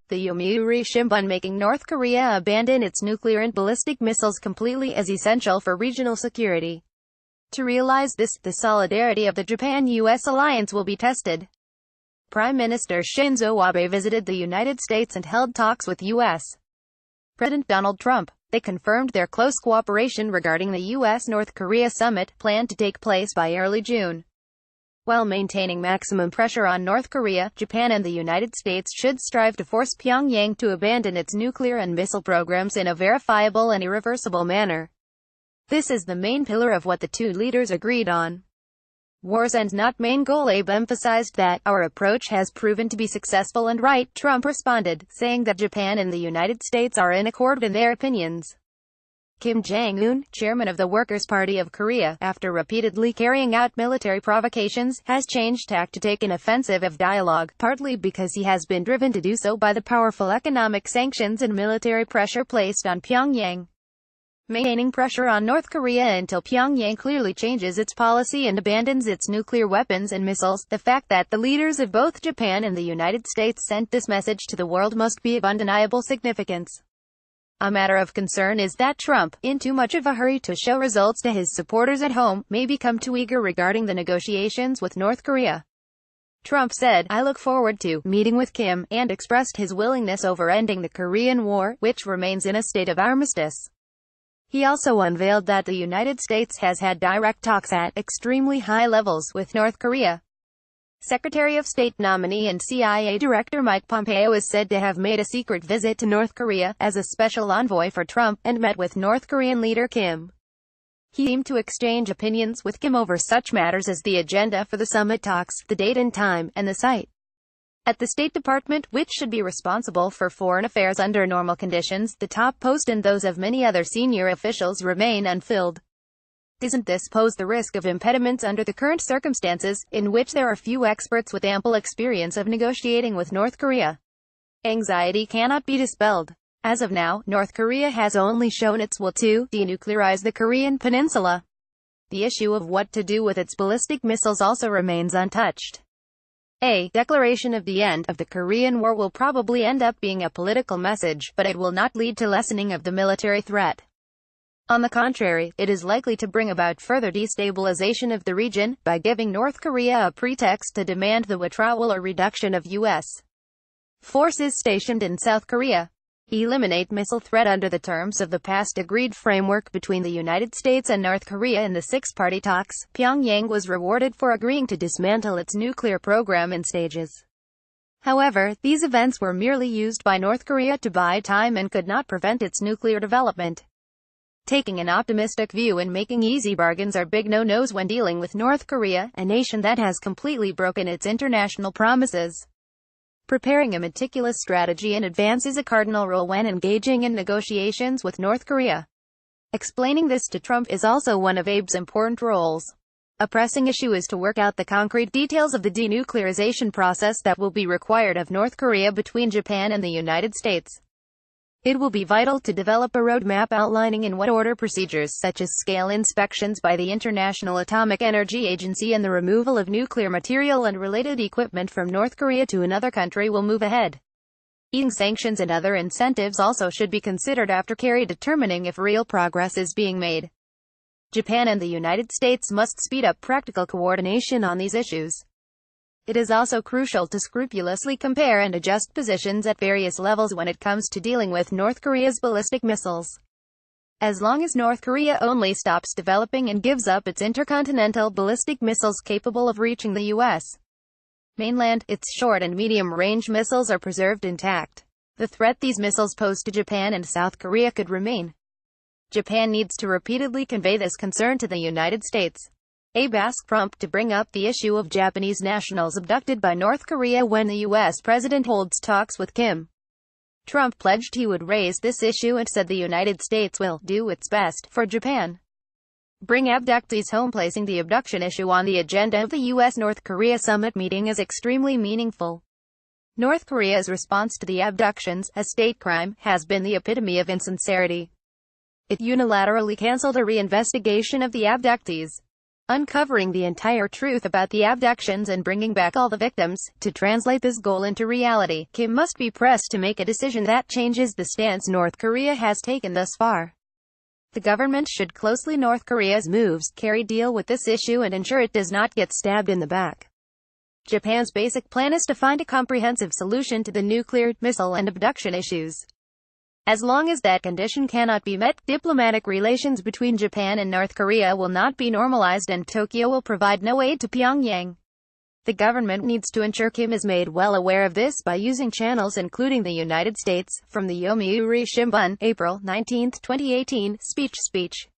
the Yomiuri ShimbunMaking North Korea abandon its nuclear and ballistic missiles completely as essential for regional security. To realize this, the solidarity of the Japan-U.S. alliance will be tested. Prime Minister Shinzo Abe visited the United States and held talks with U.S. President Donald Trump. They confirmed their close cooperation regarding the U.S. North Korea summit, planned to take place by early June. While maintaining maximum pressure on North Korea, Japan and the United States should strive to force Pyongyang to abandon its nuclear and missile programs in a verifiable and irreversible manner. This is the main pillar of what the two leaders agreed on. War's end not main goal. Abe emphasized that, "Our approach has proven to be successful and right," Trump responded, saying that Japan and the United States are in accord in their opinions. Jong Un, chairman of the Workers' Party of Korea, after repeatedly carrying out military provocations, has changed tack to take an offensive of dialogue, partly because he has been driven to do so by the powerful economic sanctions and military pressure placed on Pyongyang. Maintaining pressure on North Korea until Pyongyang clearly changes its policy and abandons its nuclear weapons and missiles. The fact that the leaders of both Japan and the United States sent this message to the world must be of undeniable significance. A matter of concern is that Trump, in too much of a hurry to show results to his supporters at home, may become too eager regarding the negotiations with North Korea. Trump said, "I look forward to meeting with Kim," and expressed his willingness over ending the Korean War, which remains in a state of armistice. He also unveiled that the United States has had direct talks at extremely high levels with North Korea. Secretary of State nominee and CIA Director Mike Pompeo is said to have made a secret visit to North Korea, as a special envoy for Trump, and met with North Korean leader Kim. He aimed to exchange opinions with Kim over such matters as the agenda for the summit talks, the date and time, and the site. At the State Department, which should be responsible for foreign affairs under normal conditions, the top post and those of many other senior officials remain unfilled. Doesn't this pose the risk of impediments under the current circumstances, in which there are few experts with ample experience of negotiating with North Korea? Anxiety cannot be dispelled. As of now, North Korea has only shown its will to denuclearize the Korean peninsula. The issue of what to do with its ballistic missiles also remains untouched. A declaration of the end of the Korean War will probably end up being a political message, but it will not lead to lessening of the military threat. On the contrary, it is likely to bring about further destabilization of the region, by giving North Korea a pretext to demand the withdrawal or reduction of U.S. forces stationed in South Korea. Eliminate missile threat. Under the terms of the past agreed framework between the United States and North Korea in the six-party talks, Pyongyang was rewarded for agreeing to dismantle its nuclear program in stages. However, these events were merely used by North Korea to buy time and could not prevent its nuclear development. Taking an optimistic view and making easy bargains are big no-nos when dealing with North Korea, a nation that has completely broken its international promises. Preparing a meticulous strategy in advance is a cardinal rule when engaging in negotiations with North Korea. Explaining this to Trump is also one of Abe's important roles. A pressing issue is to work out the concrete details of the denuclearization process that will be required of North Korea between Japan and the United States. It will be vital to develop a roadmap outlining in what order procedures such as scale inspections by the International Atomic Energy Agency and the removal of nuclear material and related equipment from North Korea to another country will move ahead. Easing sanctions and other incentives also should be considered after carefully determining if real progress is being made. Japan and the United States must speed up practical coordination on these issues. It is also crucial to scrupulously compare and adjust positions at various levels when it comes to dealing with North Korea's ballistic missiles. As long as North Korea only stops developing and gives up its intercontinental ballistic missiles capable of reaching the U.S. mainland, its short and medium-range missiles are preserved intact. The threat these missiles pose to Japan and South Korea could remain. Japan needs to repeatedly convey this concern to the United States. Abe asked Trump to bring up the issue of Japanese nationals abducted by North Korea when the U.S. president holds talks with Kim. Trump pledged he would raise this issue and said the United States will do its best for Japan. Bring abductees home. Placing the abduction issue on the agenda of the U.S. North Korea summit meeting is extremely meaningful. North Korea's response to the abductions, a state crime, has been the epitome of insincerity. It unilaterally canceled a reinvestigation of the abductees. uncovering the entire truth about the abductions and bringing back all the victims. To translate this goal into reality, Kim must be pressed to make a decision that changes the stance North Korea has taken thus far. The government should closely North Korea's moves, deal with this issue and ensure it does not get stabbed in the back. Japan's basic plan is to find a comprehensive solution to the nuclear, missile and abduction issues. As long as that condition cannot be met, diplomatic relations between Japan and North Korea will not be normalized and Tokyo will provide no aid to Pyongyang. The government needs to ensure Kim is made well aware of this by using channels including the United States. From the Yomiuri Shimbun, April 19, 2018, speech.